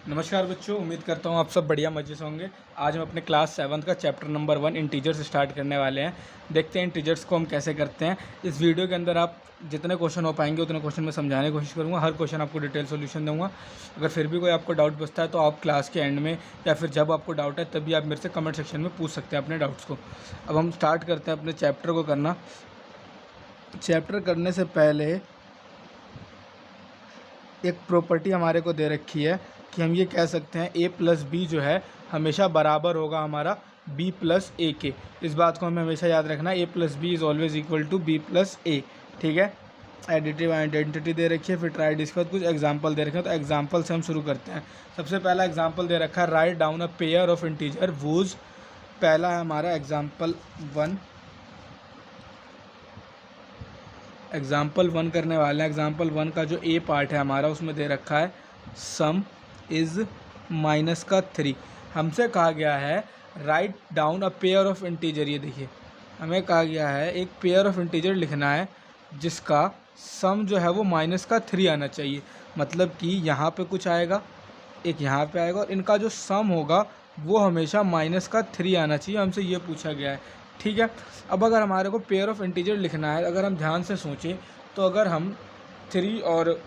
नमस्कार बच्चों, उम्मीद करता हूँ आप सब बढ़िया मज़े से होंगे। आज हम अपने क्लास 7 का चैप्टर नंबर 1 इंटीजर्स स्टार्ट करने वाले हैं। देखते हैं इंटीजर्स को हम कैसे करते हैं। इस वीडियो के अंदर आप जितने क्वेश्चन हो पाएंगे उतने क्वेश्चन मैं समझाने की कोशिश करूँगा। हर क्वेश्चन आपको डिटेल सोल्यूशन दूंगा। अगर फिर भी कोई आपको डाउट बचता है तो आप क्लास के एंड में या फिर जब आपको डाउट है तभी आप मेरे से कमेंट सेक्शन में पूछ सकते हैं अपने डाउट्स को। अब हम स्टार्ट करते हैं अपने चैप्टर को करना। चैप्टर करने से पहले एक प्रॉपर्टी हमारे को दे रखी है कि हम ये कह सकते हैं a प्लस बी जो है हमेशा बराबर होगा हमारा b प्लस ए के। इस बात को हमें हमेशा याद रखना है, a plus B is always equal to b plus A. ठीक है, एडिटिव आइडेंटिटी दे रखी है, फिर ट्राई इसके बाद कुछ एग्जांपल दे रखे हैं। तो एग्जांपल से हम शुरू करते हैं। सबसे पहला एग्जांपल दे रखा है, write down a pair of integer whose. पहला है हमारा एग्जाम्पल 1 करने वाले हैं। एग्जाम्पल 1 का जो ए पार्ट है हमारा उसमें दे रखा है सम इज़ माइनस का 3। हमसे कहा गया है write down a pair of integer. ये देखिए, हमें कहा गया है एक पेयर ऑफ इंटीजर लिखना है जिसका सम जो है वो माइनस का 3 आना चाहिए। मतलब कि यहाँ पे कुछ आएगा, एक यहाँ पे आएगा, और इनका जो सम होगा वो हमेशा माइनस का 3 आना चाहिए। हमसे ये पूछा गया है। ठीक है, अब अगर हमारे को पेयर ऑफ इंटीजर लिखना है, अगर हम ध्यान से सोचें तो अगर हम 3 और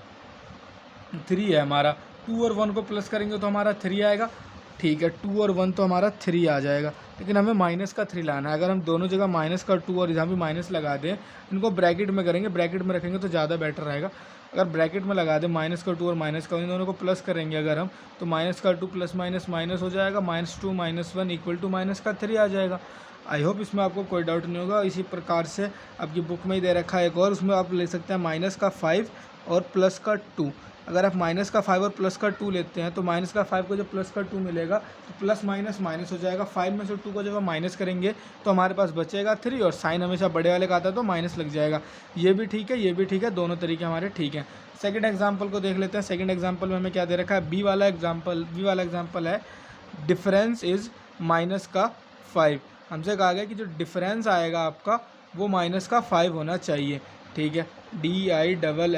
3 है हमारा, 2 और 1 को प्लस करेंगे तो हमारा 3 आएगा। ठीक है, 2 और 1 तो हमारा 3 आ जाएगा, लेकिन हमें माइनस का 3 लाना है। अगर हम दोनों जगह माइनस का 2 और यहाँ भी माइनस लगा दें, इनको ब्रैकेट में करेंगे, ब्रैकेट में रखेंगे तो ज़्यादा बेटर रहेगा। अगर ब्रैकेट में लगा दें माइनस का 2 और माइनस का, इन दोनों को प्लस करेंगे अगर हम, तो माइनस का 2 प्लस माइनस माइनस हो जाएगा, -2 -1 इक्वल टू माइनस का 3 आ जाएगा। आई होप इसमें आपको कोई डाउट नहीं होगा। इसी प्रकार से आपकी बुक में ही दे रखा है एक और, उसमें आप ले सकते हैं माइनस का 5 और प्लस का 2। अगर आप माइनस का 5 और प्लस का 2 लेते हैं तो माइनस का 5 को जब प्लस का 2 मिलेगा तो प्लस माइनस माइनस हो जाएगा। 5 में से 2 को जब हम माइनस करेंगे तो हमारे पास बचेगा 3, और साइन हमेशा बड़े वाले का आता है तो माइनस लग जाएगा। ये भी ठीक है, ये भी ठीक है, दोनों तरीके हमारे ठीक हैं। सेकंड एग्जांपल को देख लेते हैं। सेकंड एग्जांपल में हमें क्या दे रखा है, बी वाला एग्जांपल है डिफरेंस इज़ माइनस का 5। हमसे कहा गया कि जो डिफरेंस आएगा आपका वो माइनस का 5 होना चाहिए। ठीक है, DIFFERENCE,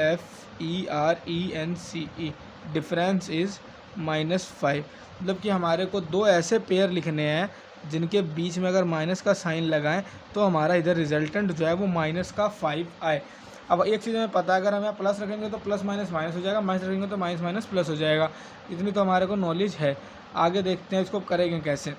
डिफरेंस इज़ -5। मतलब कि हमारे को दो ऐसे पेयर लिखने हैं जिनके बीच में अगर माइनस का साइन लगाएं तो हमारा इधर रिजल्टेंट जो है वो माइनस का 5 आए। अब एक चीज़ हमें पता है, अगर हम यहाँ प्लस रखेंगे तो प्लस माइनस माइनस हो जाएगा, माइनस रखेंगे तो माइनस माइनस प्लस हो जाएगा। इतनी तो हमारे को नॉलेज है। आगे देखते हैं इसको करेंगे कैसे।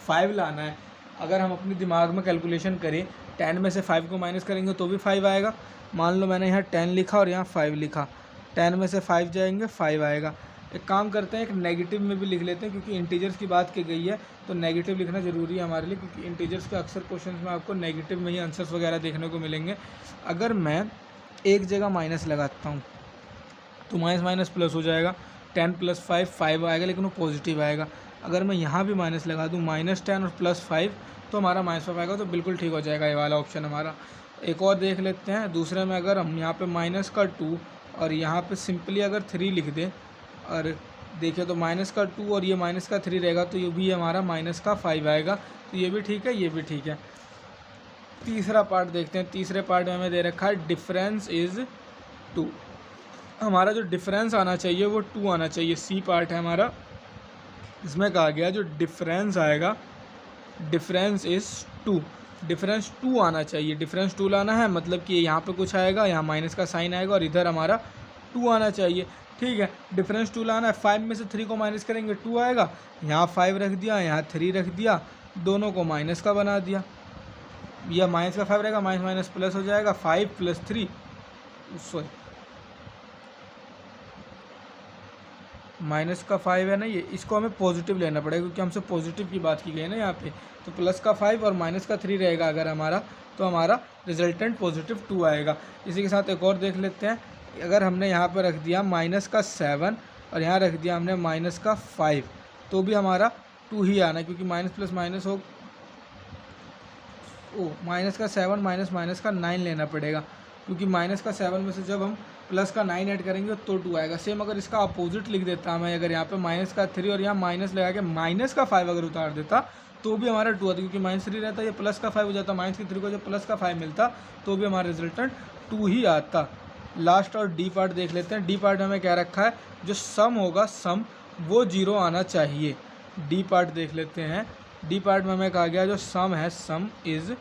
5 लाना है। अगर हम अपने दिमाग में कैलकुलेशन करें, 10 में से 5 को माइनस करेंगे तो भी 5 आएगा। मान लो मैंने यहाँ 10 लिखा और यहाँ 5 लिखा, 10 में से 5 जाएंगे 5 आएगा। एक काम करते हैं, एक नेगेटिव में भी लिख लेते हैं, क्योंकि इंटीजर्स की बात की गई है तो नेगेटिव लिखना ज़रूरी है हमारे लिए, क्योंकि इंटीजर्स के अक्सर क्वेश्चन में आपको नेगेटिव में ही आंसर्स वगैरह देखने को मिलेंगे। अगर मैं एक जगह माइनस लगाता हूँ तो माइनस माइनस प्लस हो जाएगा, 10 + 5 5 आएगा, लेकिन वो पॉजिटिव आएगा। अगर मैं यहाँ भी माइनस लगा दूँ, -10 और +5, तो हमारा -5 आएगा, तो बिल्कुल ठीक हो जाएगा ये वाला ऑप्शन हमारा। एक और देख लेते हैं। दूसरे में अगर हम यहाँ पे माइनस का 2 और यहाँ पे सिंपली अगर 3 लिख दें और देखिए तो माइनस का 2 और ये माइनस का 3 रहेगा, तो ये भी हमारा माइनस का 5 आएगा। तो ये भी ठीक है, ये भी ठीक है। तीसरा पार्ट देखते हैं। तीसरे पार्ट में हमें दे रखा है डिफरेंस इज़ 2। हमारा जो डिफरेंस आना चाहिए वो 2 आना चाहिए। सी पार्ट है हमारा, इसमें कहा गया जो डिफरेंस आएगा, डिफरेंस इज़ 2, डिफरेंस 2 आना चाहिए। डिफरेंस 2 लाना है, मतलब कि यहाँ पे कुछ आएगा, यहाँ माइनस का साइन आएगा और इधर हमारा 2 आना चाहिए। ठीक है, डिफरेंस 2 लाना है। 5 में से 3 को माइनस करेंगे 2 आएगा, यहाँ 5 रख दिया, यहाँ 3 रख दिया, दोनों को माइनस का बना दिया। यह माइनस का 5 रहेगा, माइनस माइनस प्लस हो जाएगा, 5 + 3 सॉरी माइनस का 5 है ना, ये इसको हमें पॉजिटिव लेना पड़ेगा क्योंकि हमसे पॉजिटिव की बात की गई है ना यहाँ पे। तो प्लस का 5 और माइनस का 3 रहेगा अगर हमारा, तो हमारा रिजल्टेंट पॉजिटिव 2 आएगा। इसी के साथ एक और देख लेते हैं। अगर हमने यहाँ पर रख दिया माइनस का 7 और यहाँ रख दिया हमने माइनस का 5, तो भी हमारा 2 ही आना है, क्योंकि माइनस प्लस माइनस हो, माइनस का 7 माइनस माइनस का 9 लेना पड़ेगा, क्योंकि माइनस का 7 में से जब हम प्लस का 9 ऐड करेंगे तो 2 आएगा। सेम अगर इसका अपोजिट लिख देता मैं, अगर यहाँ पे माइनस का 3 और यहाँ माइनस लगा के माइनस का 5 अगर उतार देता तो भी हमारा 2 आता, क्योंकि -3 रहता, ये प्लस का 5 हो जाता। माइनस की 3 को जब प्लस का 5 मिलता तो भी हमारा रिजल्टेंट 2 ही आता। लास्ट और डी पार्ट देख लेते हैं। डी पार्ट में हमें क्या रखा है, जो सम होगा, सम वो 0 आना चाहिए। डी पार्ट देख लेते हैं। डी पार्ट में हमें कहा गया जो सम है, सम इज़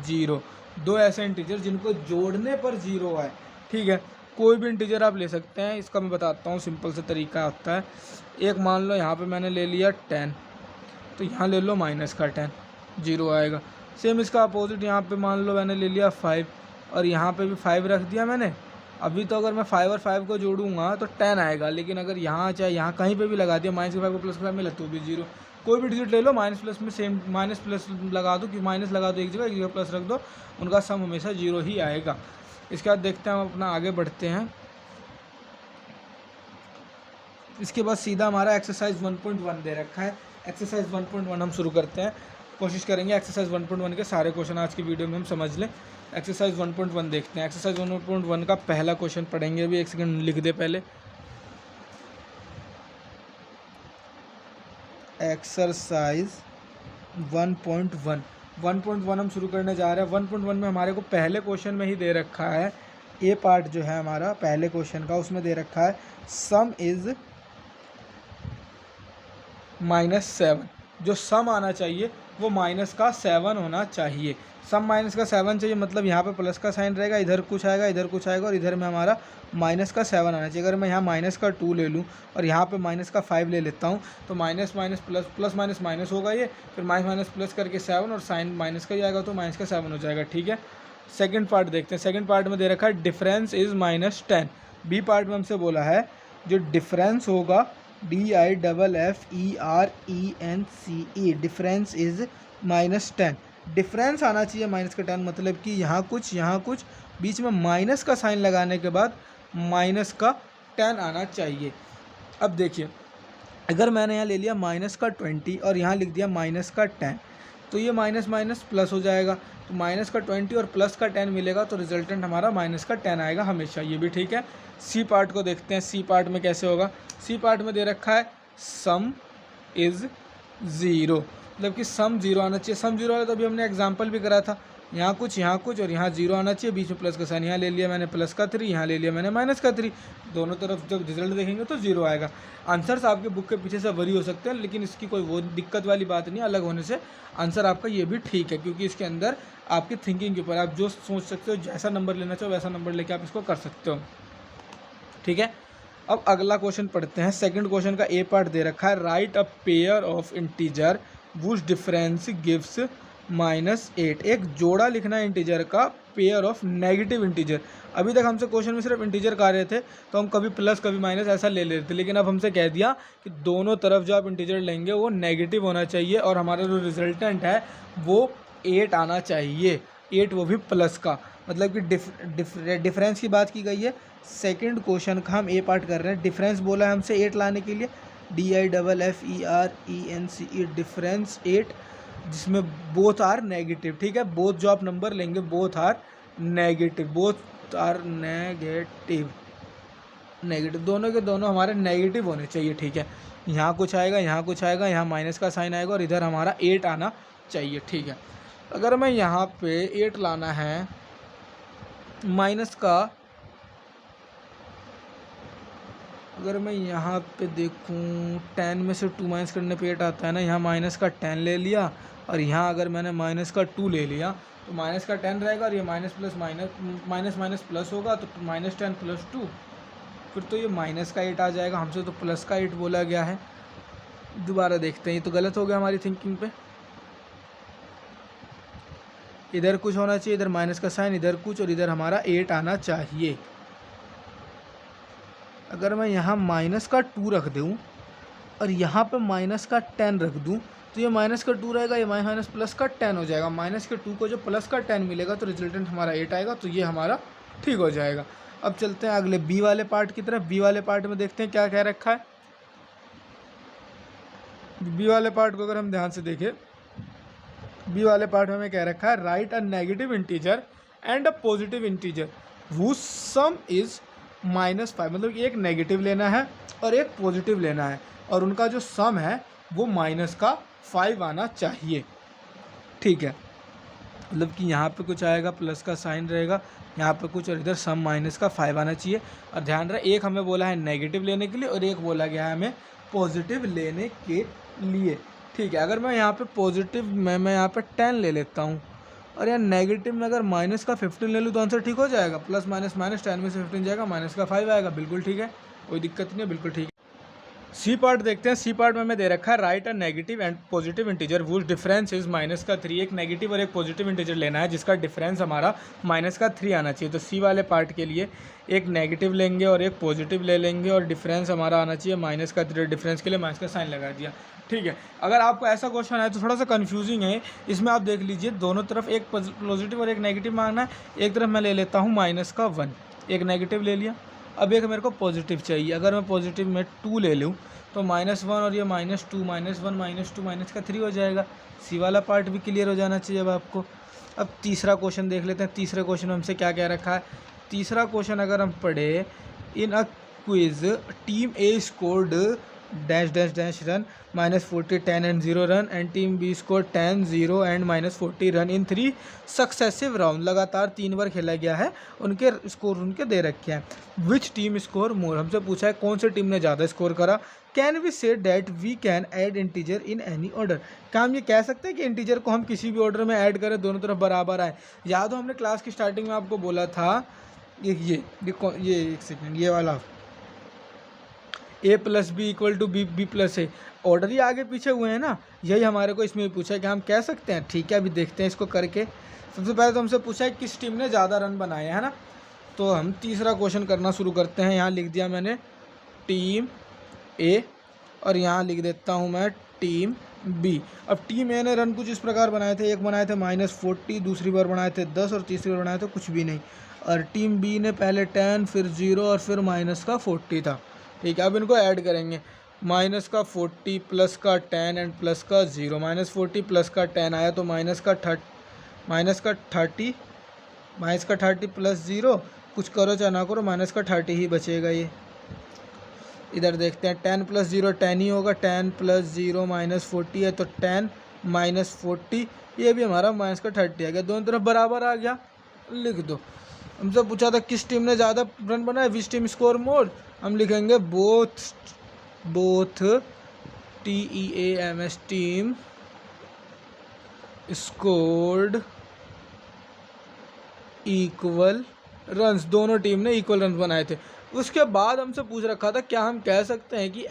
0। दो ऐसे इंटीजर जिनको जोड़ने पर 0 आए, ठीक है। कोई भी इंटीजर आप ले सकते हैं, इसका मैं बताता हूँ, सिंपल सा तरीका होता है। एक मान लो यहाँ पे मैंने ले लिया 10, तो यहाँ ले लो माइनस का 10, 0 आएगा। सेम इसका अपोजिट यहाँ पे मान लो मैंने ले लिया 5 और यहाँ पे भी 5 रख दिया मैंने। अभी तो अगर मैं 5 और 5 को जोड़ूंगा तो 10 आएगा, लेकिन अगर यहाँ चाहे यहाँ कहीं पे भी लगा दिया, माइनस के 5 को प्लस के 5 मिला तो भी 0। कोई भी डिजिट ले लो, माइनस प्लस में सेम माइनस प्लस लगा दो, कि माइनस लगा दो एक जगह प्लस रख दो, उनका सम हमेशा 0 ही आएगा। इसके बाद देखते हैं, हम अपना आगे बढ़ते हैं। इसके बाद सीधा हमारा एक्सरसाइज 1.1 दे रखा है। एक्सरसाइज 1.1 हम शुरू करते हैं। कोशिश करेंगे एक्सरसाइज 1.1 के सारे क्वेश्चन आज की वीडियो में हम समझ लें। एक्सरसाइज 1.1 देखते हैं। एक्सरसाइज 1.1 का पहला क्वेश्चन पढ़ेंगे। अभी एक सेकंड लिख दे पहले। एक्सरसाइज 1.1 हम शुरू करने जा रहे हैं। 1.1 में हमारे को पहले क्वेश्चन में ही दे रखा है, ए पार्ट जो है हमारा पहले क्वेश्चन का, उसमें दे रखा है सम इज़ -7। जो सम आना चाहिए वो माइनस का 7 होना चाहिए। सम माइनस का 7 चाहिए, मतलब यहाँ पे प्लस का साइन रहेगा, इधर कुछ आएगा, इधर कुछ आएगा, और इधर में हमारा माइनस का 7 आना चाहिए। अगर मैं यहाँ माइनस का 2 ले लूँ और यहाँ पे माइनस का 5 ले लेता हूँ, तो minus minus plus, plus minus minus होगा ये, फिर माइनस माइनस प्लस करके 7, और साइन माइनस का ही आएगा तो माइनस का 7 हो जाएगा, ठीक है। सेकेंड पार्ट देखते हैं। सेकेंड पार्ट में दे रखा है डिफरेंस इज़ -10। बी पार्ट में हमसे बोला है जो डिफरेंस होगा, DIFFERENCE, डिफरेंस इज़ -10। डिफरेंस आना चाहिए माइनस का 10, मतलब कि यहाँ कुछ बीच में माइनस का साइन लगाने के बाद माइनस का 10 आना चाहिए। अब देखिए, अगर मैंने यहाँ ले लिया माइनस का 20 और यहाँ लिख दिया माइनस का 10, तो ये माइनस माइनस प्लस हो जाएगा, तो माइनस का 20 और प्लस का 10 मिलेगा, तो रिजल्टेंट हमारा माइनस का 10 आएगा हमेशा, ये भी ठीक है। सी पार्ट को देखते हैं। सी पार्ट में कैसे होगा। सी पार्ट में दे रखा है सम इज़ 0, मतलब कि सम 0 आना चाहिए। सम 0 वाला तो अभी हमने एग्जाम्पल भी करा था, यहाँ कुछ और यहाँ 0 आना चाहिए, बीच में प्लस का साइन। यहाँ ले लिया मैंने प्लस का 3, यहाँ ले लिया मैंने माइनस का 3, दोनों तरफ जब रिजल्ट देखेंगे तो 0 आएगा। आंसर्स आपके बुक के पीछे से वरी हो सकते हैं, लेकिन इसकी कोई वो दिक्कत वाली बात नहीं, अलग होने से आंसर आपका ये भी ठीक है, क्योंकि इसके अंदर आपकी थिंकिंग के ऊपर आप जो सोच सकते हो, जैसा नंबर लेना चाहो वैसा नंबर लेके आप इसको कर सकते हो, ठीक है। अब अगला क्वेश्चन पढ़ते हैं। सेकंड क्वेश्चन का ए पार्ट दे रखा है, right a pair of integer वुच difference gives -8। एक जोड़ा लिखना है इंटीजर का, पेयर ऑफ नेगेटिव इंटीजर। अभी तक हमसे क्वेश्चन में सिर्फ इंटीजर का रहे थे, तो हम कभी प्लस कभी माइनस ऐसा ले लेते थे, लेकिन अब हमसे कह दिया कि दोनों तरफ जो आप इंटीजर लेंगे वो नेगेटिव होना चाहिए, और हमारा जो रिजल्टेंट है वो 8 आना चाहिए, 8 वो भी प्लस का, मतलब कि डिफरेंस की बात की गई है। सेकंड क्वेश्चन का हम ए पार्ट कर रहे हैं। डिफरेंस बोला है हमसे 8 लाने के लिए, DIFFERENCE, डिफरेंस 8, जिसमें बोथ आर नेगेटिव, ठीक है। बोथ जो आप नंबर लेंगे बोथ आर नेगेटिव, नेगेटिव, दोनों के दोनों हमारे नेगेटिव होने चाहिए, ठीक है। यहाँ कुछ आएगा, यहाँ माइनस का साइन आएगा, और इधर हमारा 8 आना चाहिए, ठीक है। अगर मैं यहाँ पे 8 लाना है, माइनस का, अगर मैं यहाँ पे देखूँ 10 में से 2 माइनस करने पे 8 आता है ना, यहाँ माइनस का 10 ले लिया, और यहाँ अगर मैंने माइनस का 2 ले लिया तो माइनस का 10 रहेगा, और ये माइनस प्लस माइनस प्लस होगा, तो -10 + 2, फिर तो ये माइनस का 8 आ जाएगा। हमसे तो प्लस का 8 बोला गया है। दोबारा देखते हैं, ये तो गलत हो गया हमारी थिंकिंग पे। इधर कुछ होना चाहिए, इधर माइनस का साइन, इधर कुछ, और इधर हमारा 8 आना चाहिए। अगर मैं यहाँ माइनस का 2 रख दूँ और यहाँ पे माइनस का 10 रख दूँ, तो ये माइनस का 2 रहेगा, ये माइनस प्लस का 10 हो जाएगा। माइनस के 2 को जो प्लस का 10 मिलेगा, तो रिजल्टेंट हमारा 8 आएगा, तो ये हमारा ठीक हो जाएगा। अब चलते हैं अगले बी वाले पार्ट की तरफ। बी वाले पार्ट में देखते हैं क्या कह रखा है। बी वाले पार्ट को अगर हम ध्यान से देखें, बी वाले पार्ट में हमें कह रखा है, right a negative integer and a positive integer whose some is -5, मतलब एक नेगेटिव लेना है और एक पॉजिटिव लेना है, और उनका जो सम है वो -5 आना चाहिए, ठीक है। मतलब कि यहाँ पे कुछ आएगा, प्लस का साइन रहेगा, यहाँ पे कुछ, और इधर सम -5 आना चाहिए। और ध्यान रहे, एक हमें बोला है नेगेटिव लेने के लिए और एक बोला गया है हमें पॉजिटिव लेने के लिए। ठीक है, अगर मैं यहाँ पे पॉजिटिव मैं यहाँ पे 10 ले लेता हूँ और यहाँ नेगेटिव में अगर माइनस का 15 ले लूँ तो आंसर ठीक हो जाएगा। प्लस माइनस माइनस 10 में से 15 जाएगा, माइनस का 5 आएगा। बिल्कुल ठीक है, कोई दिक्कत नहीं है, बिल्कुल ठीक है। सी पार्ट देखते हैं। सी पार्ट में दे रखा है right a negative and positive integer वुच difference is minus का 3। एक नेगेटिव और एक पॉजिटिव इंटीजर लेना है जिसका डिफरेंस हमारा माइनस का 3 आना चाहिए। तो सी वाले पार्ट के लिए एक नेगेटिव लेंगे और एक पॉजिटिव ले लेंगे और डिफरेंस हमारा आना चाहिए माइनस का 3। डिफरेंस के लिए माइनस का साइन लगा दिया। ठीक है, अगर आपको ऐसा क्वेश्चन है तो थोड़ा सा कन्फ्यूजिंग है। इसमें आप देख लीजिए, दोनों तरफ एक पॉजिटिव और एक नेगेटिव मांगना है। एक तरफ मैं ले लेता हूँ माइनस का 1, एक नेगेटिव ले लिया। अब एक मेरे को पॉजिटिव चाहिए। अगर मैं पॉजिटिव में 2 ले लूँ तो -1 और ये -2, -1 -2 माइनस का 3 हो जाएगा। सी वाला पार्ट भी क्लियर हो जाना चाहिए अब आपको। अब तीसरा क्वेश्चन देख लेते हैं। तीसरे क्वेश्चन में हमसे क्या कह रखा है। तीसरा क्वेश्चन अगर हम पढ़े, in a quiz team A scored dash dash dash run -40 10 and 0 run and team B score 10 0 and -40 run in 3 successive round. लगातार 3 बार खेला गया है, उनके स्कोर उनके दे रखे हैं। विच टीम स्कोर मोर, हमसे पूछा है कौन सी टीम ने ज़्यादा स्कोर करा। Can we say that we can add integer in any order, क्या हम ये कह सकते हैं कि इंटीजर को हम किसी भी ऑर्डर में ऐड करें, दोनों तरफ बराबर आए। याद हो हमने क्लास की स्टार्टिंग में आपको बोला था ये एक सेकेंड, ये वाला a + b = b + a, order ही आगे पीछे हुए हैं ना, यही हमारे को इसमें पूछा है कि हम कह सकते हैं। ठीक है, अभी देखते हैं इसको करके। सबसे पहले तो हमसे पूछा है किस टीम ने ज़्यादा रन बनाए हैं ना, तो हम तीसरा क्वेश्चन करना शुरू करते हैं। यहाँ लिख दिया मैंने टीम ए और यहाँ लिख देता हूँ मैं टीम बी। अब टीम ए ने रन कुछ इस प्रकार बनाए थे, एक बनाए थे -40, दूसरी बार बनाए थे 10 और तीसरी बार बनाए थे कुछ भी नहीं। और टीम बी ने पहले 10 फिर 0 और फिर -40 था। ठीक है, अब इनको ऐड करेंगे। -40 प्लस का 10 एंड प्लस का 0, -40 प्लस का 10 आया तो -30 प्लस 0, कुछ करो चाहे ना करो -30 ही बचेगा। ये इधर देखते हैं, 10 + 0 10 ही होगा, 10 + 0 -40 है तो 10 -40, ये भी हमारा -30 आ गया। दोनों तरफ बराबर आ गया, लिख दो। हमसे पूछा था किस टीम ने ज़्यादा रन बनाए, विच टीम स्कोर मोर, हम लिखेंगे both TEAMS team scored equal runs, दोनों टीम ने इक्वल रन बनाए थे। उसके बाद हमसे पूछ रखा था क्या हम कह सकते हैं कि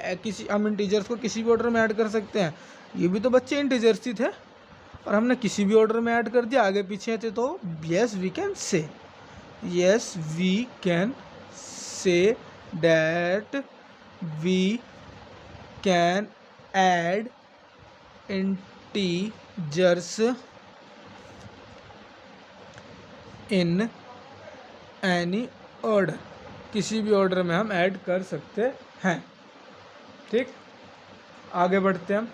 हम इंटीजर्स को किसी भी ऑर्डर में ऐड कर सकते हैं। ये भी तो बच्चे इंटीजर्स ही थे और हमने किसी भी ऑर्डर में ऐड कर दिया, आगे पीछे थे। तो yes we can say that we can add integers in any order, किसी भी ऑर्डर में हम ऐड कर सकते हैं। ठीक, आगे बढ़ते हैं हम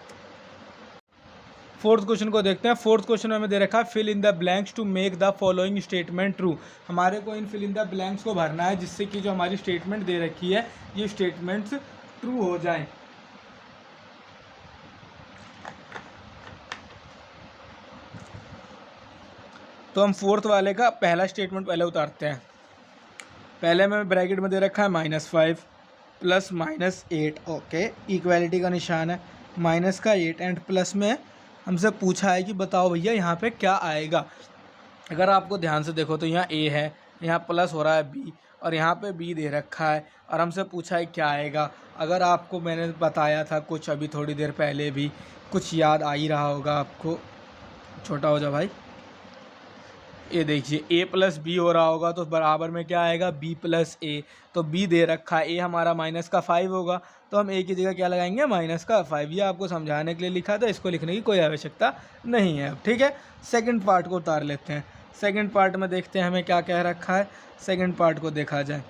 फोर्थ क्वेश्चन को देखते हैं। फोर्थ क्वेश्चन में हमें दे रखा है fill in the blanks to make the following statement true. हमारे को इन फिल इन द ब्लैंक्स को भरना है जिससे कि जो हमारी स्टेटमेंट दे रखी है ये स्टेटमेंट्स ट्रू हो जाएं। तो हम फोर्थ वाले का पहला स्टेटमेंट पहले उतारते हैं। पहले में ब्रैकेट में दे रखा है -5 प्लस -8, ओके, इक्वालिटी का निशान है, माइनस का 8 एंड प्लस में हमसे पूछा है कि बताओ भैया यहाँ पे क्या आएगा। अगर आपको ध्यान से देखो तो यहाँ a है, यहाँ प्लस हो रहा है b और यहाँ पे b दे रखा है और हमसे पूछा है क्या आएगा। अगर आपको मैंने बताया था कुछ अभी थोड़ी देर पहले भी, कुछ याद आ ही रहा होगा आपको। छोटा हो जा भाई, ये देखिए a + b हो रहा होगा तो बराबर में क्या आएगा b + a। तो b दे रखा है, a हमारा -5 होगा तो हम a की जगह क्या लगाएंगे -5। ये आपको समझाने के लिए लिखा था, इसको लिखने की कोई आवश्यकता नहीं है। ठीक है, सेकंड पार्ट को उतार लेते हैं। सेकंड पार्ट में देखते हैं हमें क्या कह रखा है। सेकंड पार्ट को देखा जाए,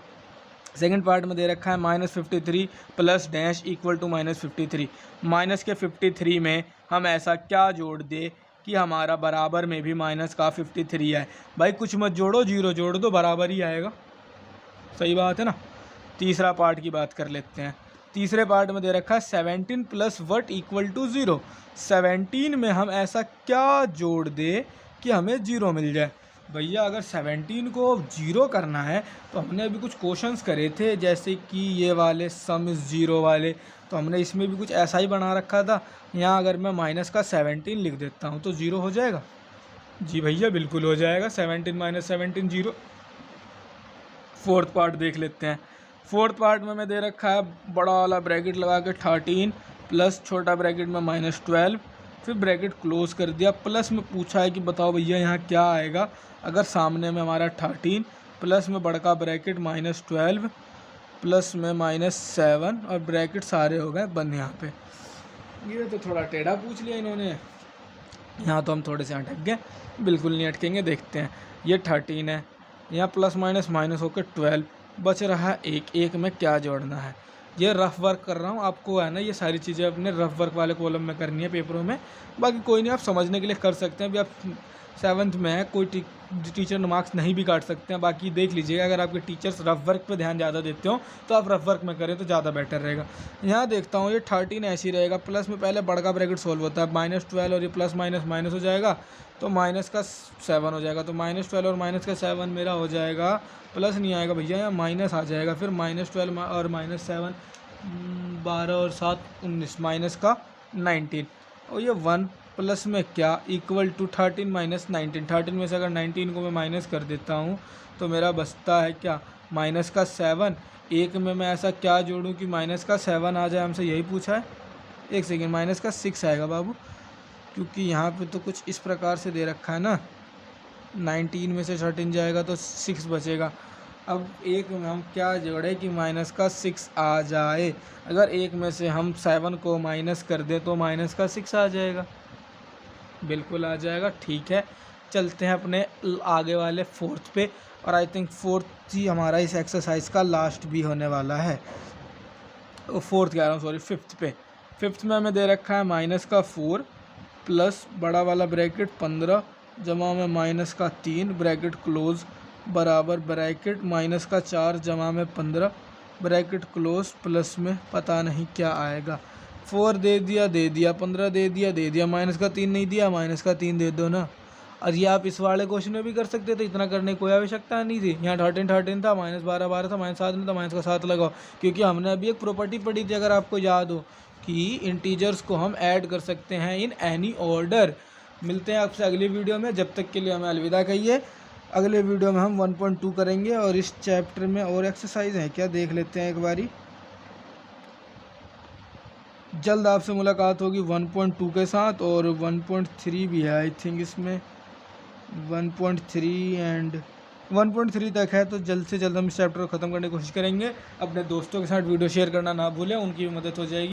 सेकंड पार्ट में दे रखा है -53 plus dash equal to -53। Minus के 53 में हम ऐसा क्या जोड़ दे कि हमारा बराबर में भी माइनस का 53 आए। भाई कुछ मत जोड़ो, 0 जोड़ दो, बराबर ही आएगा। सही बात है ना। तीसरा पार्ट की बात कर लेते हैं। तीसरे पार्ट में दे रखा है 17 + what = 0। 17 में हम ऐसा क्या जोड़ दे कि हमें 0 मिल जाए। भैया अगर 17 को 0 करना है तो हमने अभी कुछ क्वेश्चंस करे थे, जैसे कि ये वाले सम इज़ 0 वाले, तो हमने इसमें भी कुछ ऐसा ही बना रखा था। यहाँ अगर मैं माइनस का 17 लिख देता हूँ तो 0 हो जाएगा। जी भैया बिल्कुल हो जाएगा, 17 माइनस 17 0। फोर्थ पार्ट देख लेते हैं। फोर्थ पार्ट में मैं दे रखा है बड़ा वाला ब्रैकेट लगा के 13 प्लस छोटा ब्रैकेट में -12, फिर ब्रैकेट क्लोज कर दिया, प्लस में पूछा है कि बताओ भैया यहाँ क्या आएगा। अगर सामने में हमारा 13 प्लस में बड़का ब्रैकेट -12 प्लस में -7 और ब्रैकेट सारे हो गए बंद। यहाँ पे ये तो थोड़ा टेढ़ा पूछ लिया इन्होंने, यहाँ तो हम थोड़े से अटक गए, बिल्कुल नहीं अटकेंगे। देखते हैं, ये 13 है, यहाँ प्लस माइनस माइनस होकर 12, बच रहा है एक में क्या जोड़ना है। ये रफ वर्क कर रहा हूँ, आपको है ना ये सारी चीज़ें अपने रफ वर्क वाले कॉलम में करनी है पेपरों में। बाकी कोई नहीं, आप समझने के लिए कर सकते हैं। अभी आप 7th में है, कोई टीचर मार्क्स नहीं भी काट सकते हैं। बाकी देख लीजिएगा, अगर आपके टीचर्स रफ वर्क पे ध्यान ज़्यादा देते हो तो आप रफ वर्क में करें तो ज़्यादा बेटर रहेगा। यहाँ देखता हूँ ये 13 ऐसे ही रहेगा, प्लस में पहले बड़का ब्रैकेट सोल्व होता है, -12 और ये प्लस माइनस माइनस हो जाएगा तो माइनस का 7 हो जाएगा। तो -12 और माइनस का 7 मेरा हो जाएगा, प्लस नहीं आएगा भैया, यहाँ माइनस आ जाएगा। फिर -12 और -7 12 और 7 19, माइनस का 19 और ये 1 प्लस में क्या इक्वल टू 13 माइनस 19। 13 में से अगर 19 को मैं माइनस कर देता हूँ तो मेरा बचता है क्या, माइनस का 7। एक में मैं ऐसा क्या जोड़ूँ कि माइनस का 7 आ जाए, हमसे यही पूछा है। एक सेकेंड, माइनस का 6 आएगा बाबू, क्योंकि यहाँ पे तो कुछ इस प्रकार से दे रखा है ना, 19 में से 13 जाएगा तो 6 बचेगा। अब एक में हम क्या जोड़े कि माइनस का 6 आ जाए। अगर एक में से हम 7 को माइनस कर दें तो माइनस का 6 आ जाएगा, बिल्कुल आ जाएगा। ठीक है, चलते हैं अपने आगे वाले फोर्थ पे, और आई थिंक फोर्थ ही हमारा इस एक्सरसाइज का लास्ट भी होने वाला है। फोर्थ कह रहा हूँ, सॉरी, फिफ्थ पे। फिफ्थ में हमें दे रखा है माइनस का 4 प्लस बड़ा वाला ब्रैकेट 15 जमा में माइनस का 3 ब्रैकेट क्लोज बराबर ब्रैकेट माइनस का 4 जमा में 15 ब्रैकेट क्लोज प्लस में पता नहीं क्या आएगा। 4 दे दिया, 15 दे दिया, माइनस का 3 नहीं दिया, माइनस का 3 दे दो ना। और ये आप इस वाले क्वेश्चन में भी कर सकते थे, इतना करने की कोई आवश्यकता नहीं थी। यहाँ 13 था, -12 था, -7 नहीं था, माइनस का 7 लगाओ, क्योंकि हमने अभी एक प्रॉपर्टी पढ़ी थी, अगर आपको याद हो, कि इंटीजर्स को हम ऐड कर सकते हैं इन एनी ऑर्डर। मिलते हैं आपसे अगली वीडियो में, जब तक के लिए हमें अलविदा कहिए। अगले वीडियो में हम 1.2 करेंगे, और इस चैप्टर में और एक्सरसाइज है क्या देख लेते हैं एक बारी। जल्द आपसे मुलाकात होगी 1.2 के साथ, और 1.3 भी है आई थिंक इसमें, 1.3 एंड 1.3 तक है। तो जल्द से जल्द हम इस चैप्टर को ख़त्म करने की कोशिश करेंगे। अपने दोस्तों के साथ वीडियो शेयर करना ना भूलें, उनकी भी मदद हो जाएगी।